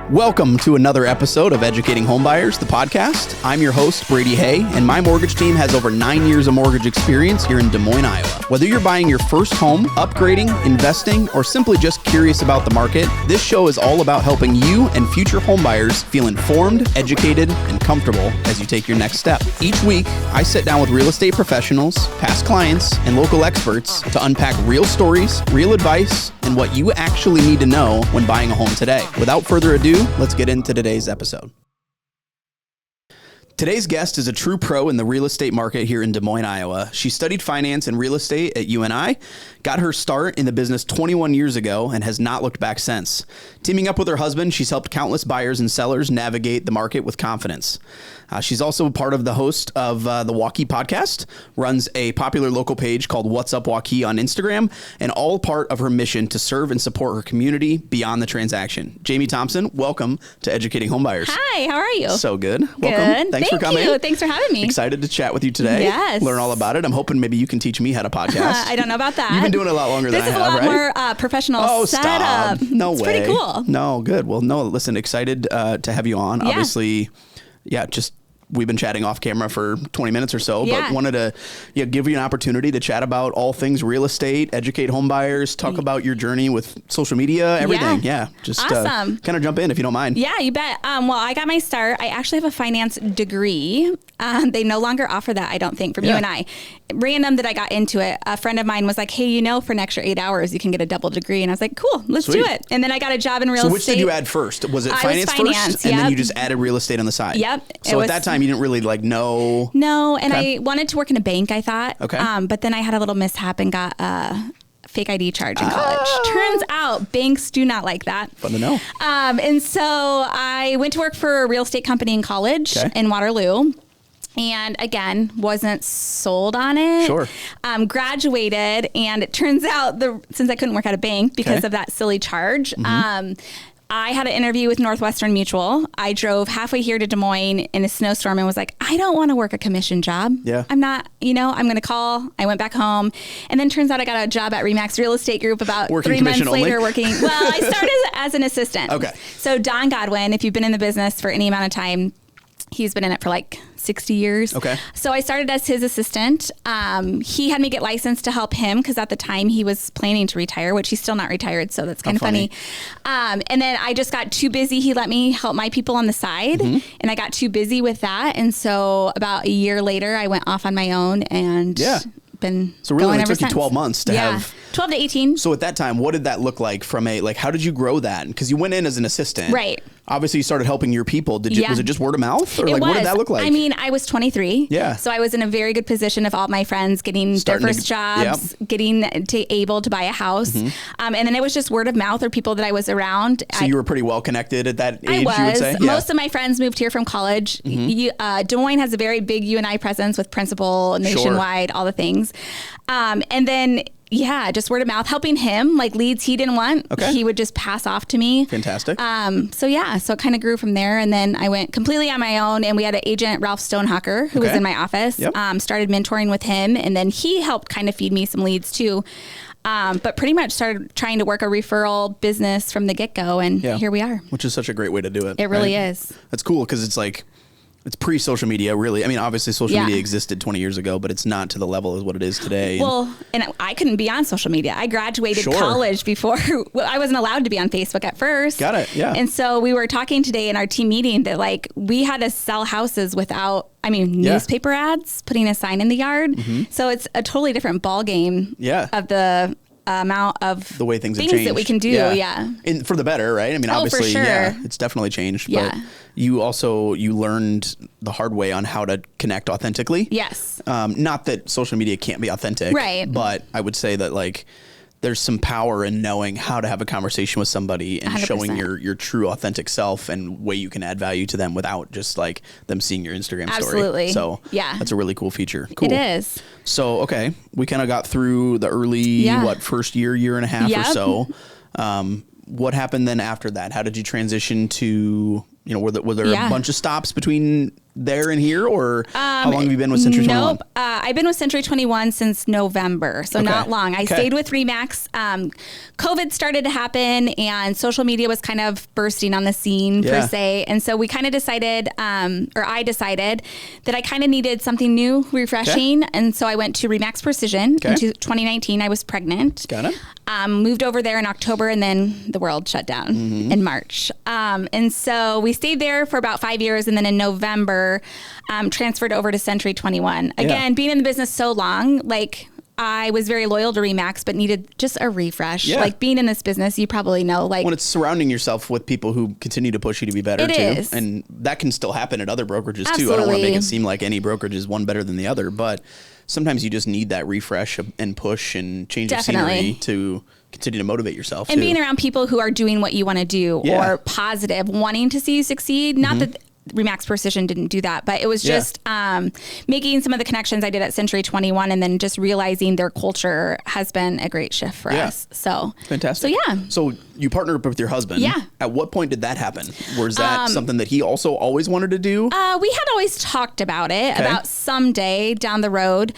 Welcome to another episode of Educating Homebuyers, the podcast. I'm your host, Brady Hay, and my mortgage team has over 9 years of mortgage experience here in Des Moines, Iowa. Whether you're buying your first home, upgrading, investing, or simply just curious about the market, this show is all about helping you and future homebuyers feel informed, educated, and comfortable as you take your next step. Each week, I sit down with real estate professionals, past clients, and local experts to unpack real stories, real advice, and what you actually need to know when buying a home today. Without further ado, let's get into today's episode. Today's guest is a true pro in the real estate market here in Des Moines, Iowa. She studied finance and real estate at UNI, got her start in the business 21 years ago, and has not looked back since. Teaming up with her husband, she's helped countless buyers and sellers navigate the market with confidence. She's also part of the host of the Waukee Podcast, runs a popular local page called What's Up Waukee on Instagram, and all part of her mission to serve and support her community beyond the transaction. Jamie Thompson, welcome to Educating Homebuyers. Hi, how are you? So good. Welcome. Good. Thanks for coming. You. Thanks for having me. Excited to chat with you today. Yes. Learn all about it. I'm hoping maybe you can teach me how to podcast. I don't know about that. You've been doing it a lot longer than I have, right? This is a lot more professional setup. Stop. No it's way. It's pretty cool. No, good. Well, no, listen, excited to have you on. Yeah. Obviously, we've been chatting off camera for 20 minutes or so, but wanted to give you an opportunity to chat about all things real estate, educate home buyers, talk about your journey with social media, everything. Yeah. Just awesome. Kind of jump in if you don't mind. Yeah, you bet. Well, I got my start. I actually have a finance degree. They no longer offer that, I don't think, from UNI. Random that I got into it. A friend of mine was like, hey, for an extra 8 hours, you can get a double degree. And I was like, cool, let's do it. And then I got a job in real estate. So which did you add first? Was it finance first? And then you just added real estate on the side? Yep. So at that time, you didn't really know? No, and I wanted to work in a bank, I thought. Okay. But then I had a little mishap and got a fake ID charge in college. Turns out banks do not like that. Fun to know. And so I went to work for a real estate company in college in Waterloo. And again, wasn't sold on it. Sure. Graduated, and it turns out since I couldn't work at a bank because of that silly charge, I had an interview with Northwestern Mutual. I drove halfway here to Des Moines in a snowstorm and was like, I don't want to work a commission job. Yeah. I'm not, I'm going to call. I went back home. And then turns out I got a job at RE/MAX Real Estate Group about working 3 months later only? working. Well, I started as an assistant. Okay. So Don Godwin, if you've been in the business for any amount of time, he's been in it for like 60 years. Okay. So I started as his assistant. He had me get licensed to help him because at the time he was planning to retire, which he's still not retired. So that's kind of funny. And then I just got too busy. He let me help my people on the side and I got too busy with that. And so about a year later, I went off on my own and been So really going it took you since. 12 months to have 12 to 18. So at that time, what did that look like from how did you grow that? Because you went in as an assistant. Right. Obviously you started helping your people. Was it just word of mouth? Or what did that look like? I mean, I was 23. Yeah. So I was in a very good position of all my friends getting their first jobs, getting able to buy a house. And then it was just word of mouth or people that I was around. So you were pretty well connected at that age, you would say? Most of my friends moved here from college. Des Moines has a very big UNI presence with Principal, Nationwide, all the things. And then just word of mouth, helping him, like leads he didn't want, he would just pass off to me. Fantastic. So it kind of grew from there. And then I went completely on my own, and we had an agent, Ralph Stonehocker, who was in my office, started mentoring with him. And then he helped kind of feed me some leads too. But pretty much started trying to work a referral business from the get-go. And here we are. Which is such a great way to do it. It really is. That's cool because it's like, it's pre-social media, really. I mean, obviously, social media existed 20 years ago, but it's not to the level as what it is today. Well, and I couldn't be on social media. I graduated college before. I wasn't allowed to be on Facebook at first. Got it, yeah. And so we were talking today in our team meeting that, we had to sell houses without, newspaper ads, putting a sign in the yard. So it's a totally different ball game of the amount of the way things have changed that we can do. And for the better, right? I mean, obviously, for sure. It's definitely changed. But you learned the hard way on how to connect authentically. Yes. Not that social media can't be authentic. Right. But I would say that there's some power in knowing how to have a conversation with somebody and 100%. showing your true authentic self and way you can add value to them without just them seeing your Instagram story. Absolutely. So that's a really cool feature. Cool. It is. So, we kind of got through the early, first year and a half or so. What happened then after that? How did you transition to were there a bunch of stops between there and here, or how long have you been with Century 21? Nope. I've been with Century 21 since November, so not long. I stayed with RE/MAX. COVID started to happen, and social media was kind of bursting on the scene per se. And so we kind of decided, or I decided that I kind of needed something new, refreshing. And so I went to RE/MAX Precision in 2019. I was pregnant. Got it. Moved over there in October, and then the world shut down in March. And so we stayed there for about 5 years, and then in November, transferred over to Century 21. Again, being in the business so long, like I was very loyal to RE/MAX, but needed just a refresh. Like being in this business, you probably know, like when it's surrounding yourself with people who continue to push you to be better too. Is. And that can still happen at other brokerages Absolutely. too. I don't want to make it seem like any brokerage is one better than the other, but sometimes you just need that refresh and push and change of scenery to continue to motivate yourself. And being around people who are doing what you want to do or positive, wanting to see you succeed. Not that RE/MAX Precision didn't do that, but it was just making some of the connections I did at Century 21, and then just realizing their culture has been a great shift for us. So fantastic. So you partnered up with your husband. At what point did that happen? Was that something that he also always wanted to do? We had always talked about it, about someday down the road.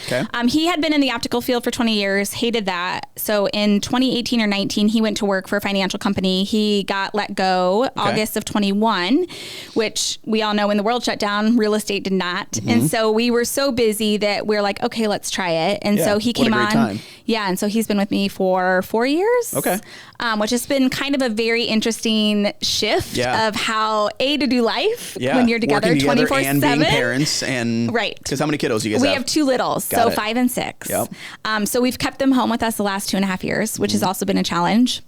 He had been in the optical field for 20 years, hated that. So in 2018 or 19, he went to work for a financial company. He got let go August of 21, which we all know when the world shut down, real estate did not. And so we were so busy that we're like, okay, let's try it. And so he came on. Time. And so he's been with me for 4 years. Which has been kind of a very interesting shift of how to do life when you're together 24/7 and being parents and because how many kiddos you guys have? We have 2 littles, so 5 and 6. So we've kept them home with us the last 2.5 years, which has also been a challenge.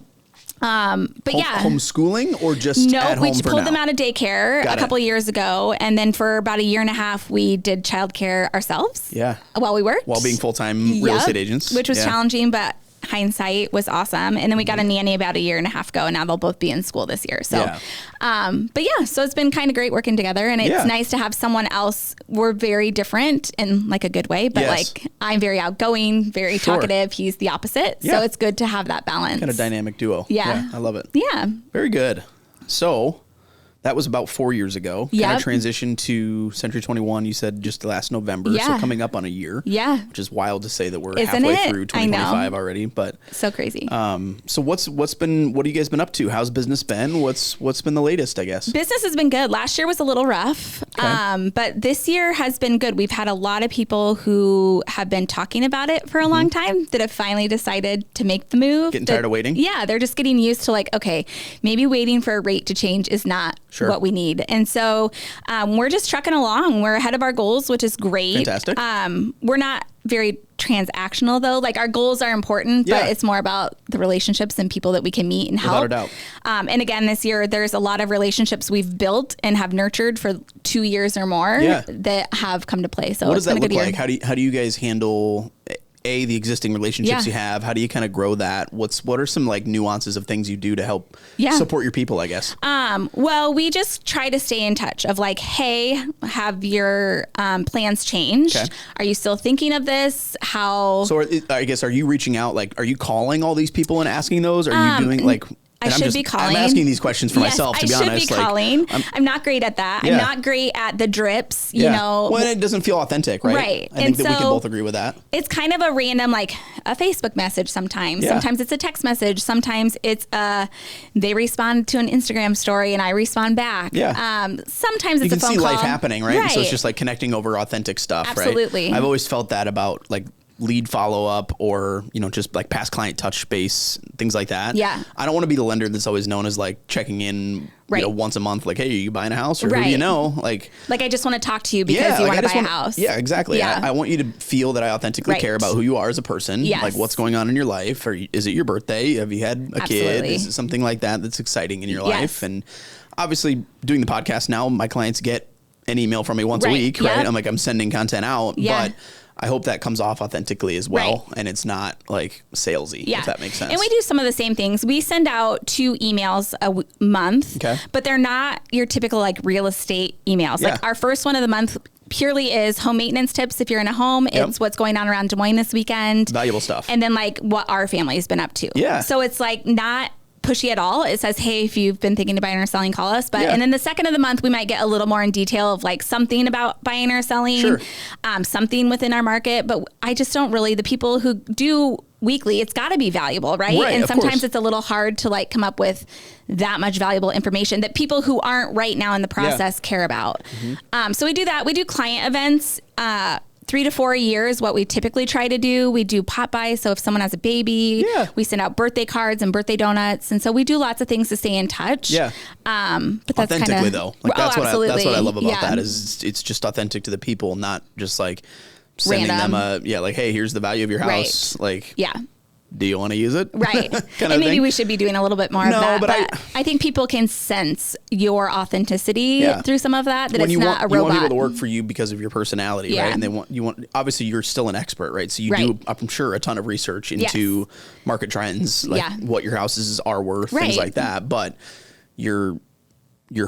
But homeschooling or just at home we pulled them out of daycare a couple of years ago, and then for about 1.5 years we did childcare ourselves. While we worked, while being full-time real estate agents, which was challenging, but hindsight was awesome. And then we got a nanny about 1.5 years ago, and now they'll both be in school this year. So, so it's been kind of great working together, and it's nice to have someone else. We're very different in like a good way, but like I'm very outgoing, very talkative. He's the opposite. So it's good to have that balance. Kind of dynamic duo. I love it. Very good. So that was about 4 years ago. Kind of transitioned to Century 21, you said just last November. So coming up on a year. Which is wild to say that we're halfway through 2025 already. But so crazy. So what have you guys been up to? How's business been? What's been the latest, I guess? Business has been good. Last year was a little rough. But this year has been good. We've had a lot of people who have been talking about it for a long time that have finally decided to make the move. Getting tired of waiting? Yeah, they're just getting used to like, okay, maybe waiting for a rate to change is not what we need. And so we're just trucking along. We're ahead of our goals, which is great. Fantastic. We're not very transactional though. Like our goals are important, but it's more about the relationships and people that we can meet and help. Without a doubt. And again, this year, there's a lot of relationships we've built and have nurtured for 2 years or more that have come to play. So what does that look like? How do you guys handle the existing relationships you have? How do you kind of grow that? What are some like nuances of things you do to help support your people, I guess? Well, we just try to stay in touch of like, hey, have your plans changed? Are you still thinking of this? So I guess, are you reaching out? Like, are you calling all these people and asking those? Are you doing like... I should be calling. I'm asking these questions for myself, to be honest. I should be calling. I'm not great at that. I'm not great at the drips, you know. Well, it doesn't feel authentic, right? Right. I think that we can both agree with that. It's kind of a random, like a Facebook message sometimes. Sometimes it's a text message. Sometimes it's they respond to an Instagram story and I respond back. Sometimes it's a phone call. You can see life happening, right? So it's just like connecting over authentic stuff, Absolutely. I've always felt that about like lead follow-up or, just like past client touch base, things like that. I don't want to be the lender that's always known as like checking in once a month, like, hey, are you buying a house or who do you know? Like I just want to talk to you because you want to buy a house. Yeah, exactly. I want you to feel that I authentically care about who you are as a person, like what's going on in your life, or is it your birthday? Have you had a kid? Is it something like that that's exciting in your life? And obviously doing the podcast now, my clients get an email from me once a week, right? I'm sending content out, but I hope that comes off authentically as well, and it's not like salesy, if that makes sense. And we do some of the same things. We send out 2 emails a month, but they're not your typical like real estate emails. Like our first one of the month purely is home maintenance tips. If you're in a home, it's what's going on around Des Moines this weekend. Valuable stuff. And then like what our family's been up to. So it's like not pushy at all. It says, hey, if you've been thinking of buying or selling, call us. But and then the second of the month, we might get a little more in detail of like something about buying or selling, something within our market. But I just don't really, the people who do weekly, it's got to be valuable, right? And sometimes it's a little hard to like come up with that much valuable information that people who aren't right now in the process care about. So we do that. We do client events. 3 to 4 a year is what we typically try to do. We do pop by. So if someone has a baby, we send out birthday cards and birthday donuts. And so we do lots of things to stay in touch. But that's authentically though. Like that's what I love about that is it's just authentic to the people, not just like sending them like, hey, here's the value of your house. Like, do you want to use it? Right. And maybe we should be doing a little bit more of that. But I think people can sense your authenticity through some of that it's not a robot. You want people to work for you because of your personality, right? And you want, obviously you're still an expert, right? So you do, I'm sure, a ton of research into market trends, like what your houses are worth, things like that. But your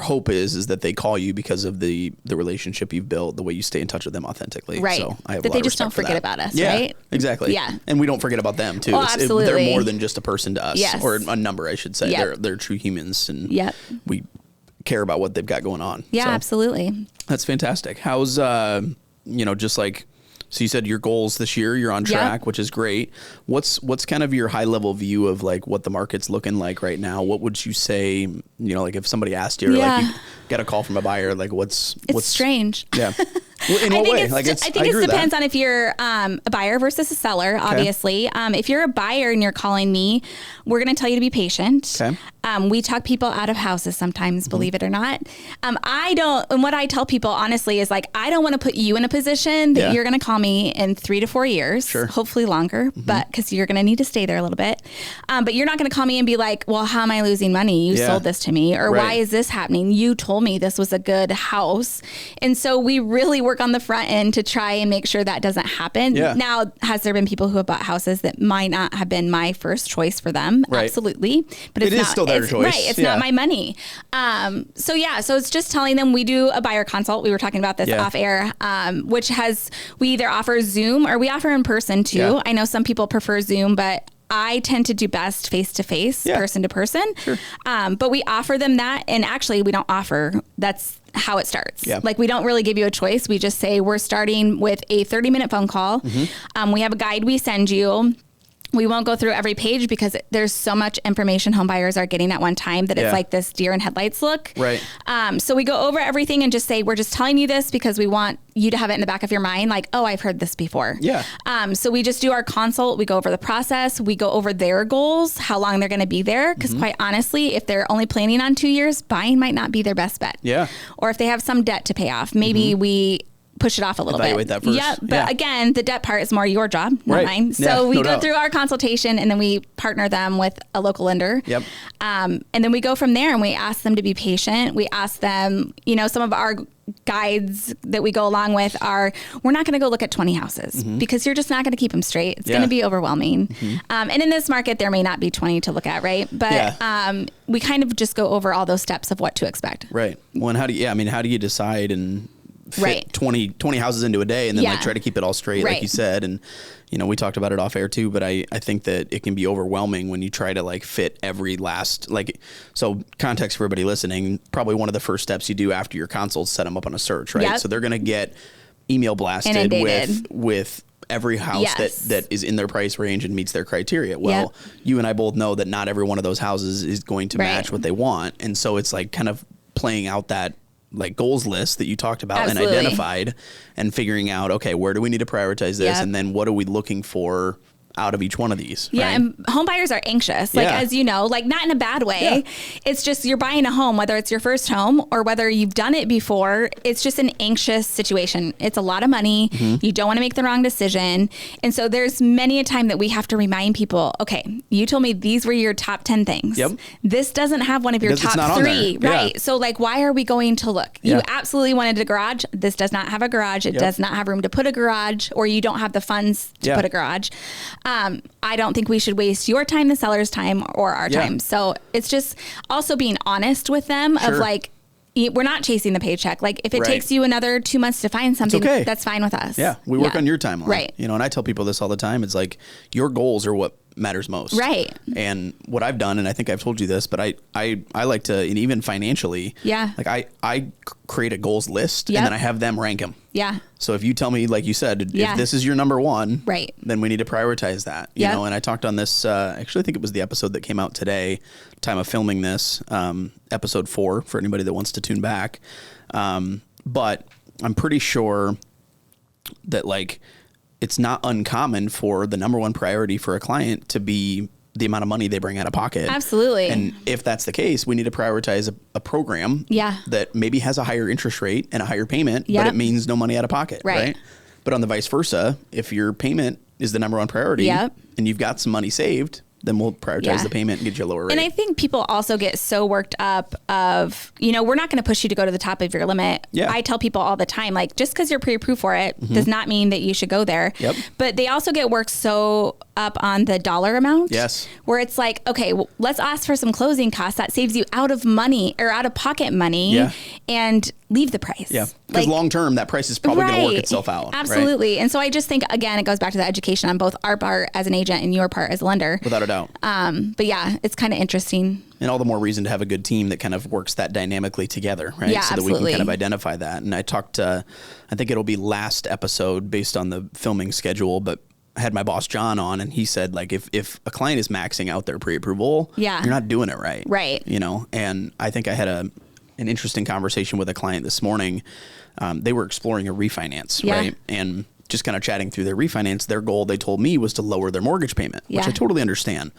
hope is that they call you because of the relationship you've built, the way you stay in touch with them authentically. Right. So I have that they just don't forget about us, right? Exactly. Yeah. And we don't forget about them too. Absolutely. They're more than just a person to us, or a number, I should say. They're true humans, and we care about what they've got going on. Yeah, so, absolutely. That's fantastic. How's, just like, so you said your goals this year, you're on track, which is great. What's kind of your high level view of like what the market's looking like right now? What would you say, like if somebody asked you, or like you got a call from a buyer, like what's strange. Yeah. In what way? I think it depends on if you're a buyer versus a seller, obviously. If you're a buyer and you're calling me, we're going to tell you to be patient. Okay. We talk people out of houses sometimes, believe it or not. And what I tell people honestly is like, I don't want to put you in a position that you're going to call me in 3 to 4 years, hopefully longer, but because you're going to need to stay there a little bit. But you're not going to call me and be like, well, how am I losing money? You sold this to me, or why is this happening? You told me this was a good house. And so we really work on the front end to try and make sure that doesn't happen. Now, has there been people who have bought houses that might not have been my first choice for them? Absolutely. But it is still their choice. Right. It's not my money. So it's just telling them we do a buyer consult. We were talking about this off air, which we either offer Zoom or we offer in person too. I know some people prefer Zoom, but I tend to do best face-to-face, person-to-person. But we offer them that. And actually, we don't offer. That's how it starts. Like, we don't really give you a choice. We just say we're starting with a 30-minute phone call. We have a guide we send you. We won't go through every page because there's so much information home buyers are getting at one time that it's like this deer in headlights look. Right. So we go over everything and just say, we're just telling you this because we want you to have it in the back of your mind. Like, oh, I've heard this before. So we just do our consult. We go over the process. We go over their goals, how long they're going to be there. Because quite honestly, if they're only planning on 2 years, buying might not be their best bet. Or if they have some debt to pay off, maybe we push it off a little bit. That first. But again, the debt part is more your job, not mine. So we go through our consultation and then we partner them with a local lender. And then we go from there and we ask them to be patient. We ask them, some of our guides that we go along with are, we're not going to go look at 20 houses because you're just not going to keep them straight. It's going to be overwhelming. And in this market, there may not be 20 to look at, right? But we kind of just go over all those steps of what to expect. Right. Well, and how do you decide and fit 20 houses into a day and then like try to keep it all straight, like you said. And, we talked about it off air too, but I think that it can be overwhelming when you try to like fit every last, so context for everybody listening, probably one of the first steps you do after your consult is set them up on a search, right? So they're going to get email blasted with every house that is in their price range and meets their criteria. Well, you and I both know that not every one of those houses is going to match what they want. And so it's like kind of playing out that like goals list that you talked about and identified and figuring out, okay, where do we need to prioritize this? And then what are we looking for out of each one of these? Yeah. Right? And home buyers are anxious, as you know, not in a bad way. It's just, you're buying a home, whether it's your first home or whether you've done it before, it's just an anxious situation. It's a lot of money. You don't want to make the wrong decision. And so there's many a time that we have to remind people, okay, you told me these were your top 10 things. This doesn't have one of your top 3, right? So why are we going to look? You absolutely wanted a garage. This does not have a garage. It does not have room to put a garage, or you don't have the funds to put a garage. I don't think we should waste your time, the seller's time, or our time. So it's just also being honest with them of we're not chasing the paycheck. If it takes you another 2 months to find something, that's fine with us. We work on your timeline. Right. And I tell people this all the time. It's like, your goals are what matters most. Right. And what I've done, and I think I've told you this, but I like to, and even financially, like I create a goals list and then I have them rank them. Yeah. So if you tell me, like you said, if this is your number one, right, then we need to prioritize that, you know? And I talked on this, actually, I think it was the episode that came out today, time of filming this, episode 4 for anybody that wants to tune back. But I'm pretty sure that like, it's not uncommon for the number one priority for a client to be the amount of money they bring out of pocket. Absolutely. And if that's the case, we need to prioritize a program that maybe has a higher interest rate and a higher payment, but it means no money out of pocket. Right. But on the vice versa, if your payment is the number one priority and you've got some money saved, then we'll prioritize the payment and get you a lower rate. And I think people also get so worked up of, you know, we're not going to push you to go to the top of your limit. Yeah. I tell people all the time, like, just because you're pre-approved for it does not mean that you should go there. Yep. But they also get worked so up on the dollar amount. Yes. Where it's like, okay, well, let's ask for some closing costs. That saves you out of money or out of pocket money and leave the price. Yeah. Because long term, that price is probably going to work itself out. Absolutely. Right? And so I just think, again, it goes back to the education on both our part as an agent and your part as a lender. Without a doubt. But yeah, it's kind of interesting. And all the more reason to have a good team that kind of works that dynamically together, right? Yeah, so absolutely. that we can kind of identify that. And I talked, I think it'll be last episode based on the filming schedule, but I had my boss John on, and he said, like, if a client is maxing out their pre-approval, you're not doing it right. Right. You know, and I think I had an interesting conversation with a client this morning. They were exploring a refinance, right? And just kind of chatting through their refinance, their goal, they told me, was to lower their mortgage payment, which I totally understand.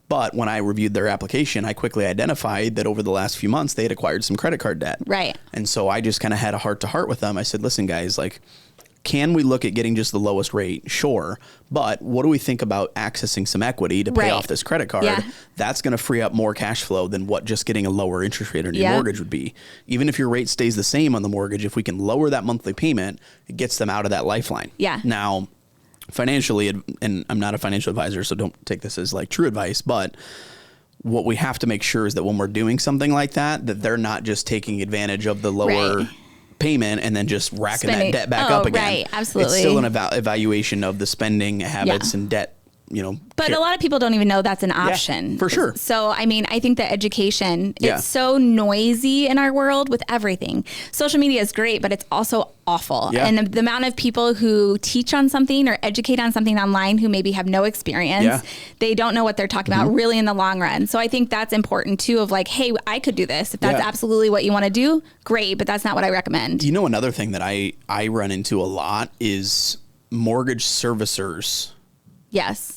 But when I reviewed their application, I quickly identified that over the last few months, they had acquired some credit card debt. Right. And so I just kind of had a heart to heart with them. I said, listen, guys, like, can we look at getting just the lowest rate? Sure. But what do we think about accessing some equity to pay off this credit card? Yeah. That's going to free up more cash flow than what just getting a lower interest rate on your mortgage would be. Even if your rate stays the same on the mortgage, if we can lower that monthly payment, it gets them out of that lifeline. Yeah. Now, financially, and I'm not a financial advisor, so don't take this as like true advice, but what we have to make sure is that when we're doing something like that, that they're not just taking advantage of the lower payment and then just racking that debt back up again. Right, absolutely. It's still an evaluation of the spending habits and debt, you know. But a lot of people don't even know that's an option. Yeah, for sure. So, I mean, I think that education, it's so noisy in our world with everything. Social media is great, but it's also awful. Yeah. And the amount of people who teach on something or educate on something online who maybe have no experience, they don't know what they're talking about really in the long run. So I think that's important too, of like, hey, I could do this. If that's absolutely what you want to do, great, but that's not what I recommend. You know, another thing that I run into a lot is mortgage servicers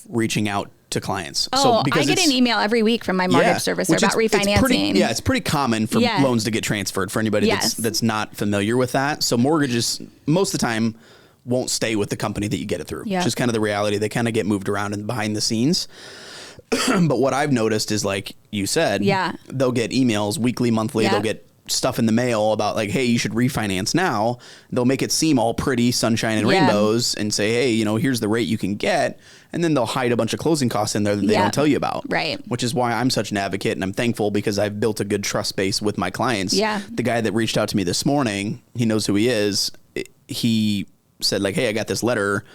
reaching out to clients. Oh, so I get an email every week from my mortgage servicer about refinancing. It's pretty common for loans to get transferred for anybody that's not familiar with that. So mortgages, most of the time, won't stay with the company that you get it through. Which is kind of the reality. They kind of get moved around and behind the scenes. But what I've noticed is, like you said, they'll get emails weekly, monthly. They'll get stuff in the mail about like, hey, you should refinance now. They'll make it seem all pretty, sunshine and rainbows, and say, hey, you know, here's the rate you can get. And then they'll hide a bunch of closing costs in there that they don't tell you about. Right. Which is why I'm such an advocate, and I'm thankful because I've built a good trust base with my clients. Yeah. The guy that reached out to me this morning, he knows who he is. He said, like, hey, I got this letter.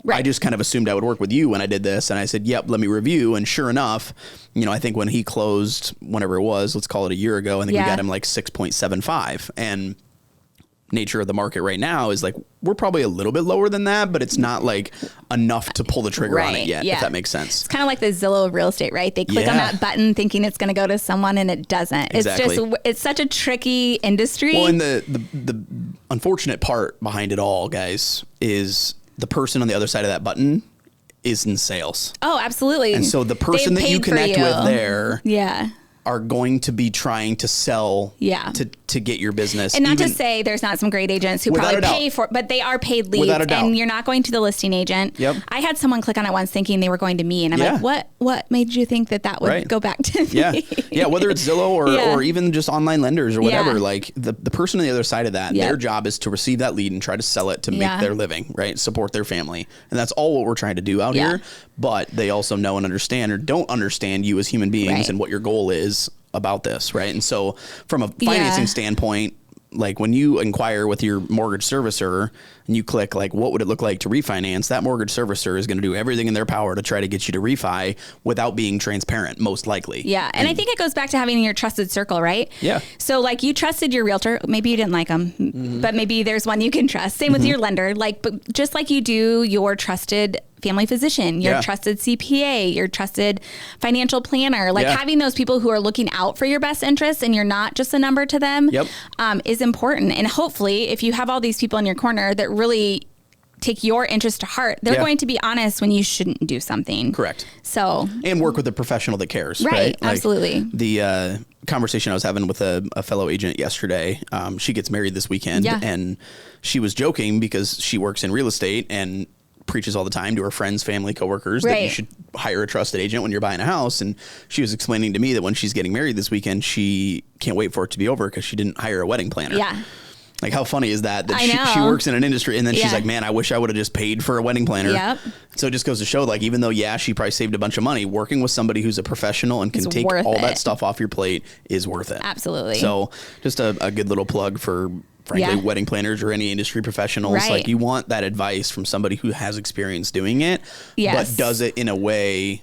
Right. I just kind of assumed I would work with you when I did this. And I said, yep, let me review. And sure enough, you know, I think when he closed, whenever it was, let's call it a year ago, I think we got him like 6.75. And nature of the market right now is like, we're probably a little bit lower than that, but it's not like enough to pull the trigger on it yet, if that makes sense. It's kind of like the Zillow of real estate, right? They click on that button thinking it's going to go to someone and it doesn't. Exactly. It's just, it's such a tricky industry. Well, and the unfortunate part behind it all, guys, is the person on the other side of that button is in sales. Oh, absolutely. And so the person that you connect with there are going to be trying to sell to get your business. And not to say there's not some great agents who probably pay for it, but they are paid leads. And you're not going to the listing agent. Yep. I had someone click on it once thinking they were going to me. And I'm like, what made you think that would go back to me? Yeah, whether it's Zillow or even just online lenders or whatever, like the person on the other side of that, their job is to receive that lead and try to sell it to make their living, right? Support their family. And that's all what we're trying to do out here. But they also know and understand or don't understand you as human beings and what your goal is about this, right? And so from a financing standpoint, like when you inquire with your mortgage servicer and you click like, what would it look like to refinance? That mortgage servicer is going to do everything in their power to try to get you to refi without being transparent, most likely. Yeah. And I think it goes back to having your trusted circle, right? Yeah. So like you trusted your realtor, maybe you didn't like them, but maybe there's one you can trust. Same with your lender, like, but just like you do your trusted family physician, your trusted CPA, your trusted financial planner, like having those people who are looking out for your best interests and you're not just a number to them is important. And hopefully if you have all these people in your corner that really take your interest to heart, they're going to be honest when you shouldn't do something. Correct. So, and work with a professional that cares. Right. Like Absolutely. The conversation I was having with a fellow agent yesterday, she gets married this weekend and she was joking because she works in real estate and preaches all the time to her friends, family, coworkers that you should hire a trusted agent when you're buying a house. And she was explaining to me that when she's getting married this weekend, she can't wait for it to be over because she didn't hire a wedding planner. Yeah. Like, how funny is that she works in an industry and then she's like, man, I wish I would have just paid for a wedding planner. Yep. So it just goes to show, like, even though, she probably saved a bunch of money, working with somebody who's a professional and can take all that stuff off your plate is worth it. Absolutely. So just a good little plug for, frankly, wedding planners or any industry professionals. Right. Like, you want that advice from somebody who has experience doing it, but does it in a way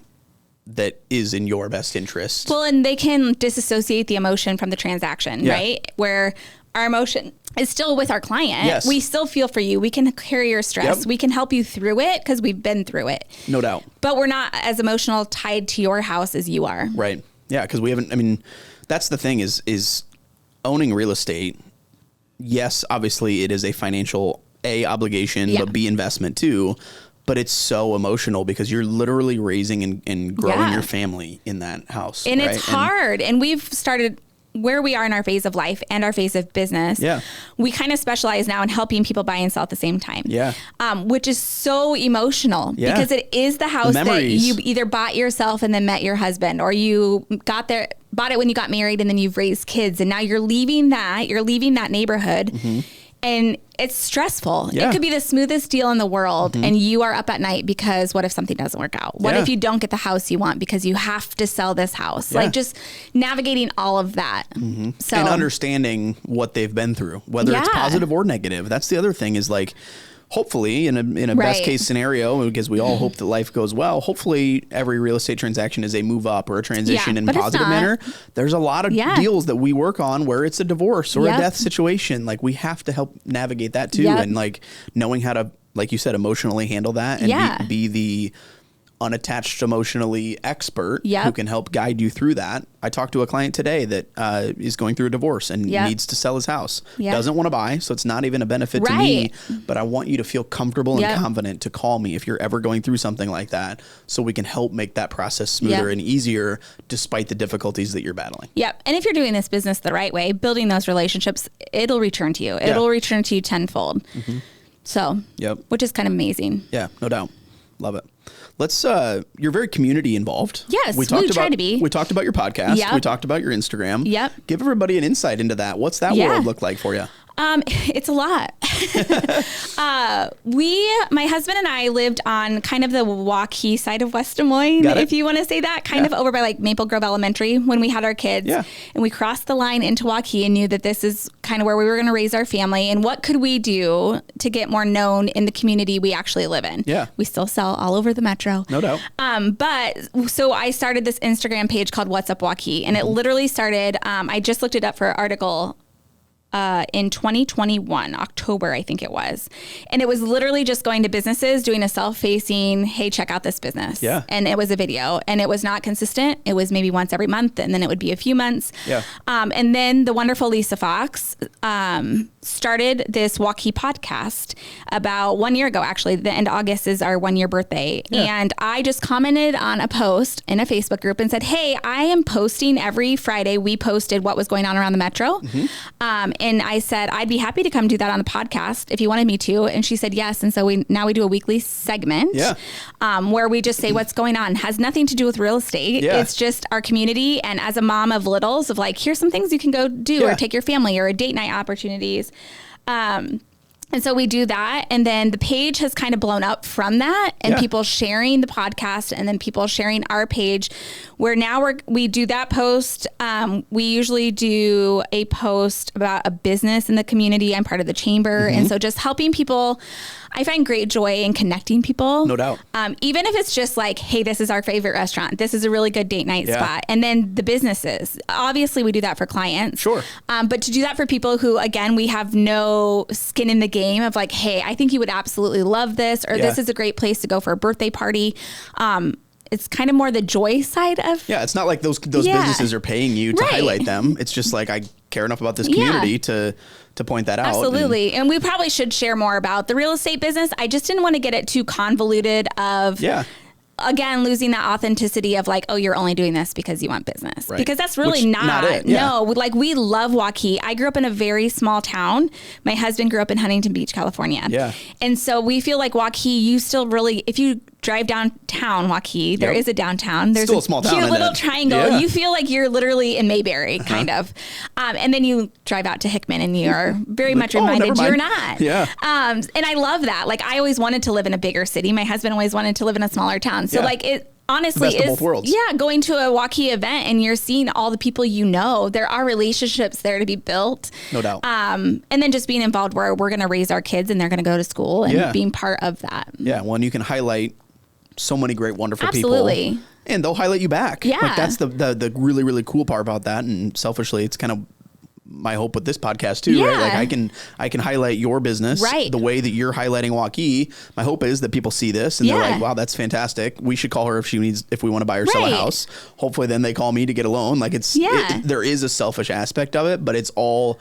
that is in your best interest. Well, and they can disassociate the emotion from the transaction, right? Where our emotion is still with our client. Yes. We still feel for you. We can carry your stress. Yep. We can help you through it because we've been through it. No doubt. But we're not as emotional tied to your house as you are. Right. Yeah, because we haven't, I mean, that's the thing is owning real estate. Yes, obviously it is a financial obligation, but B, investment too. But it's so emotional because you're literally raising and growing your family in that house. And it's hard. And we've started where we are in our phase of life and our phase of business. Yeah. We kind of specialize now in helping people buy and sell at the same time. Yeah. Which is so emotional because it is the house that you either bought yourself and then met your husband, or you bought it when you got married and then you've raised kids and now you're leaving that neighborhood. And it's stressful. It could be the smoothest deal in the world and you are up at night because what if something doesn't work out? What if you don't get the house you want because you have to sell this house? Like just navigating all of that. So, and understanding what they've been through, whether it's positive or negative. That's the other thing is, like, hopefully in a best case scenario, because we all hope that life goes well, hopefully every real estate transaction is a move up or a transition in a positive manner. There's a lot of deals that we work on where it's a divorce or a death situation. Like, we have to help navigate that too. And like knowing how to, like you said, emotionally handle that and be the unattached emotionally expert who can help guide you through that. I talked to a client today that is going through a divorce and needs to sell his house. Doesn't want to buy, so it's not even a benefit to me, but I want you to feel comfortable and confident to call me if you're ever going through something like that, so we can help make that process smoother and easier despite the difficulties that you're battling. Yep. And if you're doing this business the right way, building those relationships, it'll return to you. It'll return to you tenfold. So, which is kind of amazing. Yeah, no doubt. Love it. Let's, you're very community involved. Yes, we try to be. We talked about your podcast. We talked about your Instagram. Give everybody an insight into that. What's that world look like for you? It's a lot. My husband and I lived on kind of the Waukee side of West Des Moines, if you want to say that, kind of over by like Maple Grove Elementary when we had our kids. And we crossed the line into Waukee and knew that this is kind of where we were going to raise our family. And what could we do to get more known in the community we actually live in? We still sell all over the metro. No doubt. But so I started this Instagram page called What's Up Waukee. And it literally started, I just looked it up for an article in 2021, October, I think it was. And it was literally just going to businesses, doing a self-facing, hey, check out this business. And it was a video, and it was not consistent. It was maybe once every month, and then it would be a few months. And then the wonderful Lisa Fox started this Waukee podcast about 1 year ago, actually. The end of August is our 1 year birthday. And I just commented on a post in a Facebook group and said, hey, I am posting every Friday. We posted what was going on around the metro. And I said, I'd be happy to come do that on the podcast if you wanted me to. And she said, yes. And so we do a weekly segment where we just say what's going on. It has nothing to do with real estate. It's just our community. And as a mom of littles, of like, here's some things you can go do or take your family, or a date night opportunities. And so we do that. And then the page has kind of blown up from that, and people sharing the podcast, and then people sharing our page, where now we do that post. We usually do a post about a business in the community. I'm part of the chamber. And so just helping people. I find great joy in connecting people. No doubt. Even if it's just like, hey, this is our favorite restaurant. This is a really good date night spot. And then the businesses. Obviously, we do that for clients. Sure. But to do that for people who, again, we have no skin in the game of like, hey, I think you would absolutely love this, or this is a great place to go for a birthday party. It's kind of more the joy side of. Yeah, it's not like those businesses are paying you to highlight them. It's just like, I care enough about this community to point that out. Absolutely. And we probably should share more about the real estate business. I just didn't want to get it too convoluted of, again, losing that authenticity of like, oh, you're only doing this because you want business. Right. Because that's really not it. No, like we love Waukee. I grew up in a very small town. My husband grew up in Huntington Beach, California. Yeah. And so we feel like Waukee, you still really, if you drive downtown Waukee, there is a downtown. There's still a small town, cute little triangle. Yeah. You feel like you're literally in Mayberry, kind of. And then you drive out to Hickman and you are very much reminded you're not. Yeah. And I love that. Like I always wanted to live in a bigger city. My husband always wanted to live in a smaller town. So like it honestly best of both worlds. Yeah, going to a Waukee event and you're seeing all the people you know. There are relationships there to be built. No doubt. And then just being involved where we're going to raise our kids and they're going to go to school and being part of that. Yeah, well, and you can highlight so many great, wonderful Absolutely. people. And they'll highlight you back. Yeah. Like that's the really, really cool part about that. And selfishly, it's kind of my hope with this podcast too, right? Like I can highlight your business the way that you're highlighting Waukee. My hope is that people see this and they're like, wow, that's fantastic. We should call her if we want to buy or sell a house. Hopefully then they call me to get a loan. Like there is a selfish aspect of it, but it's all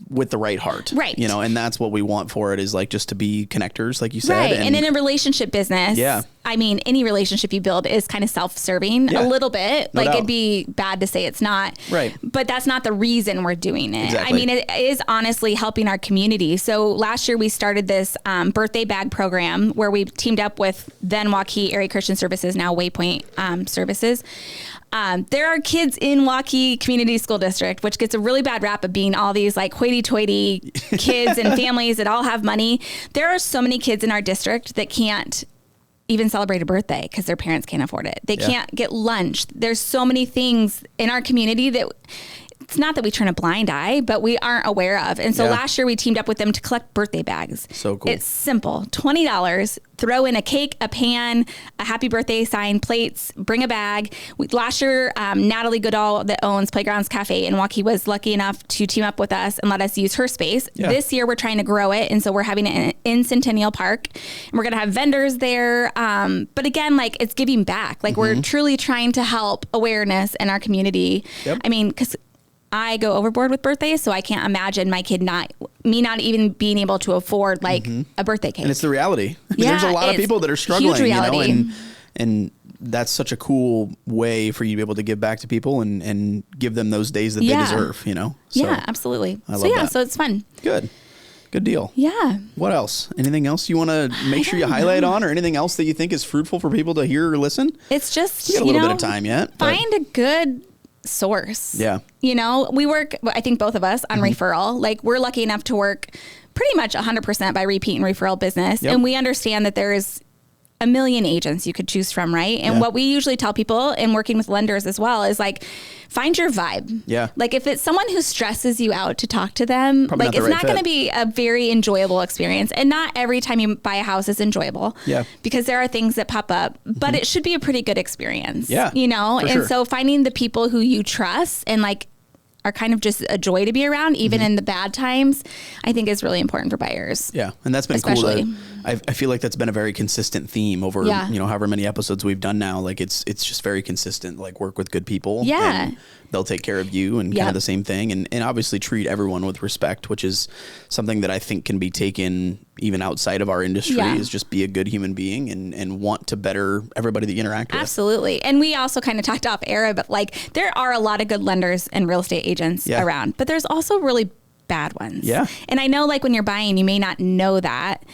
with the right heart. Right. You know, and that's what we want for it, is like just to be connectors, like you said. Right. And in a relationship business, I mean, any relationship you build is kind of self-serving a little bit. No doubt. It'd be bad to say it's not. Right. But that's not the reason we're doing it. Exactly. I mean, it is honestly helping our community. So last year we started this birthday bag program where we teamed up with then Waukee Area Christian Services, now Waypoint Services. There are kids in Waukee Community School District, which gets a really bad rap of being all these like hoity-toity kids and families that all have money. There are so many kids in our district that can't even celebrate a birthday because their parents can't afford it. They can't get lunch. There's so many things in our community that it's not that we turn a blind eye, but we aren't aware of. And so last year we teamed up with them to collect birthday bags. So cool. It's simple. $20. Throw in a cake, a pan, a happy birthday sign, plates, bring a bag. Last year, Natalie Goodall, that owns Playgrounds Cafe in Waukee, was lucky enough to team up with us and let us use her space. Yeah. This year, we're trying to grow it. And so we're having it in Centennial Park. And we're going to have vendors there. But again, like it's giving back. Like we're truly trying to help awareness in our community. Yep. I mean, because I go overboard with birthdays, so I can't imagine my kid not even being able to afford like a birthday cake. And it's the reality. There's a lot of people that are struggling, you know, and that's such a cool way for you to be able to give back to people and give them those days that they deserve, you know? So, absolutely. I love that. So it's fun. Good deal. Yeah. What else? Anything else you want to make sure you highlight on, or anything else that you think is fruitful for people to hear or listen? It's just, we got a little bit of time yet. Find a good source. Yeah. You know, we work, I think both of us, on referral. Like we're lucky enough to work pretty much 100% by repeat and referral business. Yep. And we understand that there's a million agents you could choose from, right? And what we usually tell people, and working with lenders as well, is like, find your vibe. Yeah. Like if it's someone who stresses you out to talk to them, probably like it's not going to be a very enjoyable experience. And not every time you buy a house is enjoyable. Yeah. Because there are things that pop up, but it should be a pretty good experience. Yeah. You know? And so finding the people who you trust and like are kind of just a joy to be around, even in the bad times, I think is really important for buyers. Yeah. And that's been cool. I feel like that's been a very consistent theme over, you know, however many episodes we've done now. Like it's just very consistent, like work with good people. Yeah. And they'll take care of you and kind of the same thing. And obviously treat everyone with respect, which is something that I think can be taken even outside of our industry, is just be a good human being and want to better everybody that you interact with. Absolutely. And we also kind of talked off air, but like there are a lot of good lenders and real estate agents around, but there's also really bad ones. Yeah. And I know like when you're buying, you may not know that,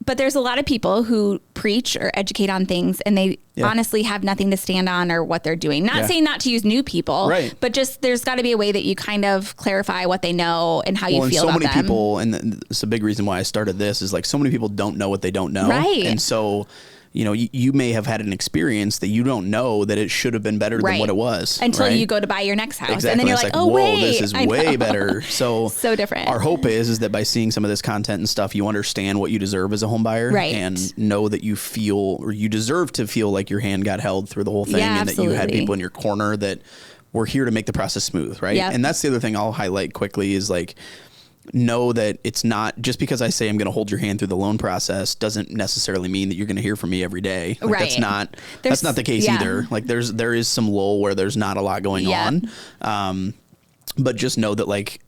But there's a lot of people who preach or educate on things and they honestly have nothing to stand on or what they're doing. Not saying not to use new people, but just there's got to be a way that you kind of clarify what they know and how you feel about them. So many people, and it's a big reason why I started this, is like so many people don't know what they don't know. Right. And so, you know, you may have had an experience that you don't know that it should have been better than what it was. Until you go to buy your next house. Exactly. And then you're like, oh, whoa, wait. This is way better. So different. Our hope is that by seeing some of this content and stuff, you understand what you deserve as a home buyer and know that you feel, or you deserve to feel like your hand got held through the whole thing and that you had people in your corner that were here to make the process smooth, right? And that's the other thing I'll highlight quickly is like, know that it's not just because I say I'm going to hold your hand through the loan process doesn't necessarily mean that you're going to hear from me every day. Like that's not the case either. Like there is some lull where there's not a lot going on. But just know that like,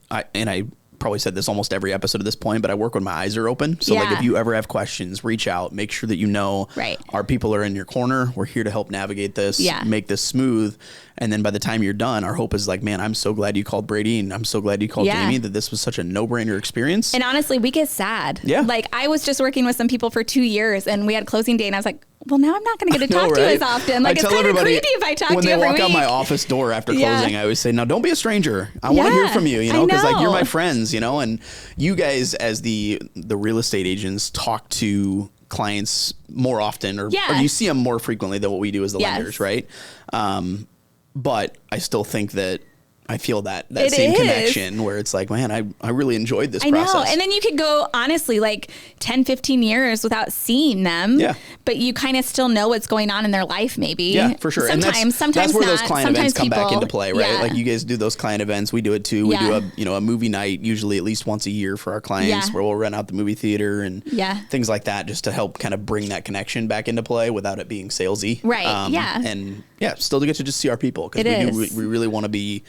I probably said this almost every episode at this point, but I work when my eyes are open. So like if you ever have questions, reach out, make sure that you know our people are in your corner. We're here to help navigate this, make this smooth. And then by the time you're done, our hope is like, man, I'm so glad you called Brady and I'm so glad you called Jamie, that this was such a no-brainer experience. And honestly, we get sad. Like I was just working with some people for 2 years and we had closing day and I was like, well, now I'm not going to get to talk to you as often. Like it's kind of creepy if I talk to you every week. When they walk out my office door after closing, I always say, now don't be a stranger. I want to hear from you, you know, because like you're my friends, you know, and you guys as the real estate agents talk to clients more often or you see them more frequently than what we do as the lenders, right? But I still think that I feel that same connection where it's like, man, I really enjoyed this process. I know. And then you could go honestly like 10, 15 years without seeing them, but you kind of still know what's going on in their life maybe. Yeah, for sure. Sometimes that's where not. those client Sometimes events come back into play, right? Like you guys do those client events. We do it too. We do a movie night usually at least once a year for our clients where we'll rent out the movie theater and things like that just to help kind of bring that connection back into play without it being salesy. Right. And still to get to just see our people because we really want to be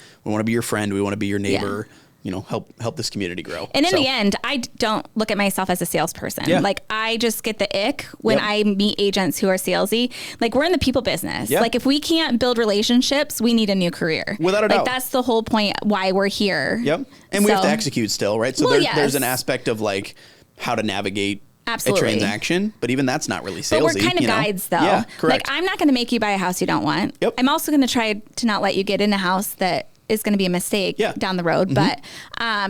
your friend. We want to be your neighbor, you know, help this community grow. And in the end, I don't look at myself as a salesperson. Like I just get the ick when I meet agents who are salesy. Like we're in the people business. Like if we can't build relationships, we need a new career. Without a doubt. Like that's the whole point why we're here. And we have to execute still, right? So there's an aspect of like how to navigate a transaction, but even that's not really salesy. But we're kind of guides though. Yeah, correct. Like I'm not going to make you buy a house you don't want. I'm also going to try to not let you get in a house that is going to be a mistake down the road. But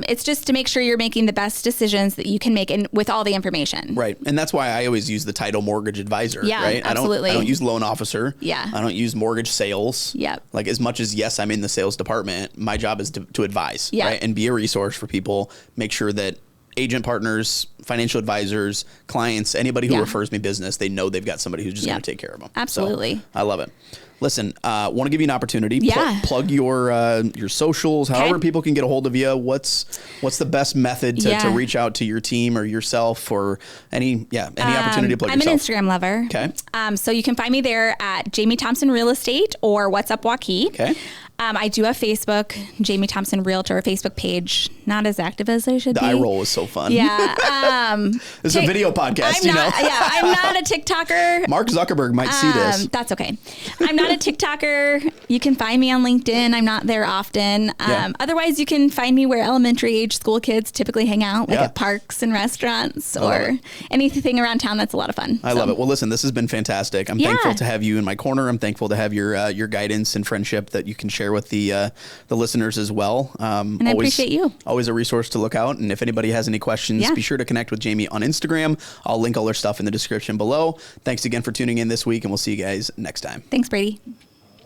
it's just to make sure you're making the best decisions that you can make with all the information. Right. And that's why I always use the title mortgage advisor, right? Absolutely. I don't use loan officer. I don't use mortgage sales. Like as much as, yes, I'm in the sales department, my job is to advise, right? And be a resource for people, make sure that agent partners, financial advisors, clients, anybody who refers me business, they know they've got somebody who's just going to take care of them. Absolutely. So, I love it. Listen, want to give you an opportunity. Plug your socials, however people can get a hold of you. What's the best method to reach out to your team or yourself or any opportunity to plug yourself? I'm an Instagram lover. Okay. So you can find me there at Jamie Thompson Real Estate or What's Up Waukee. Okay. I do have Facebook, Jamie Thompson Realtor Facebook page. Not as active as I should be. The eye roll is so fun. Yeah. It's a video podcast, I'm not a TikToker. Mark Zuckerberg might see this. That's okay. I'm not a TikToker. You can find me on LinkedIn. I'm not there often. Otherwise, you can find me where elementary age school kids typically hang out, like at parks and restaurants or anything around town that's a lot of fun. I love it. Well, listen, this has been fantastic. I'm thankful to have you in my corner. I'm thankful to have your guidance and friendship that you can share with the listeners as well. And I appreciate you. Always a resource to look out. And if anybody has any questions, be sure to connect with Jamie on Instagram. I'll link all her stuff in the description below. Thanks again for tuning in this week, and we'll see you guys next time. Thanks, Brady.